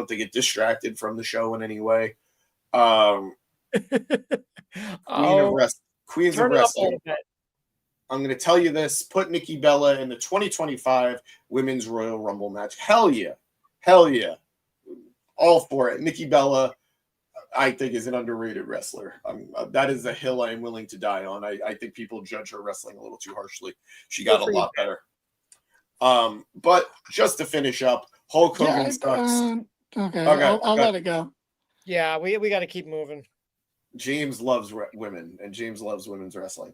don't think it distracted from the show in any way. Queen Oh, Queens of turn it up a Wrestling. little bit. I'm going to tell you this. Put Nikki Bella in the 2025 Women's Royal Rumble match. Hell yeah. Hell yeah. All for it. Nikki Bella, I think, is an underrated wrestler. That is a hill I am willing to die on. I think people judge her wrestling a little too harshly. She got a lot better. But just to finish up, Hulk Hogan sucks. Okay, I'll let it go. Yeah, we got to keep moving. James loves women, and James loves women's wrestling.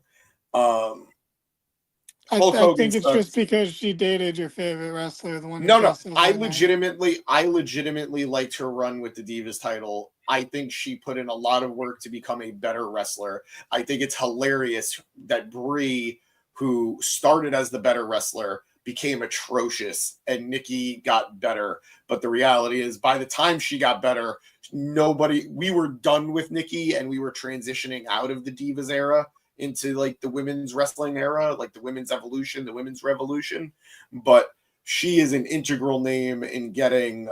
I think it's just because she dated your favorite wrestler, the one. No. I legitimately liked her run with the Divas title. I think she put in a lot of work to become a better wrestler. I think it's hilarious that Brie, who started as the better wrestler, became atrocious, and Nikki got better. But the reality is, by the time she got better, we were done with Nikki, and we were transitioning out of the Divas era into like the women's wrestling era, like the women's evolution, the women's revolution. But she is an integral name in getting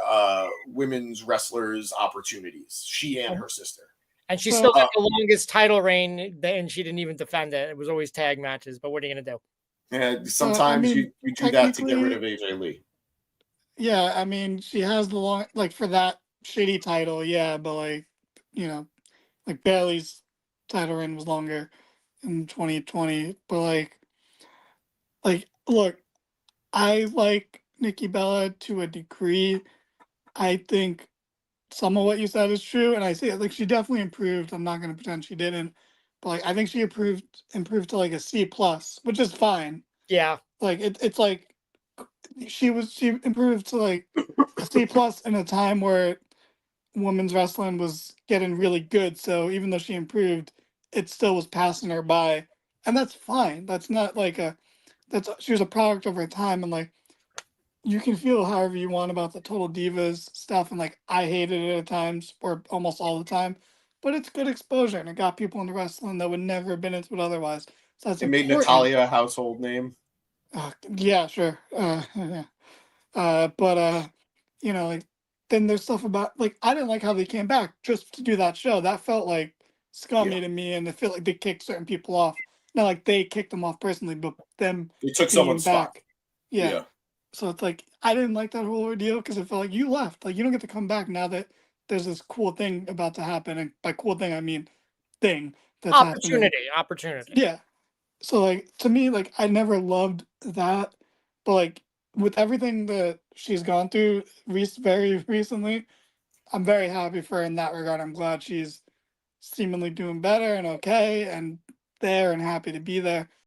women's wrestlers opportunities. She and her sister. And she still got the longest title reign, and she didn't even defend it. It was always tag matches. But what are you going to do? And sometimes you do that to get rid of AJ Lee. Yeah, I mean, she has the long, like, for that shitty title, yeah, but like, you know, like Bailey's title reign was longer in 2020, but like look, I like Nikki Bella to a degree. I think some of what you said is true, and I see it. Like, she definitely improved. I'm not gonna pretend she didn't, but like, I think she improved to like a C plus, which is fine. Yeah, like it's like she improved to like a C plus in a time where women's wrestling was getting really good. So even though she improved, it still was passing her by, and that's fine. That's not like she was a product of her time, and like, you can feel however you want about the Total Divas stuff, and like, I hated it at times, or almost all the time, but it's good exposure, and it got people into wrestling that would never have been into it otherwise. So that's made Natalya a household name. Yeah, sure. But you know, like, then there's stuff about, like, I didn't like how they came back just to do that show. That felt like scummy to me, and it felt like they kicked certain people off. Not like they kicked them off personally, but them they took someone's back. Yeah. So it's like, I didn't like that whole ordeal because it felt like you left. Like, you don't get to come back now that there's this cool thing about to happen. And by cool thing, I mean thing that's happening. Opportunity. Yeah. So like, to me, like, I never loved that, but like, with everything that she's gone through very recently, I'm very happy for her in that regard. I'm glad she's seemingly doing better and okay and there and happy to be there.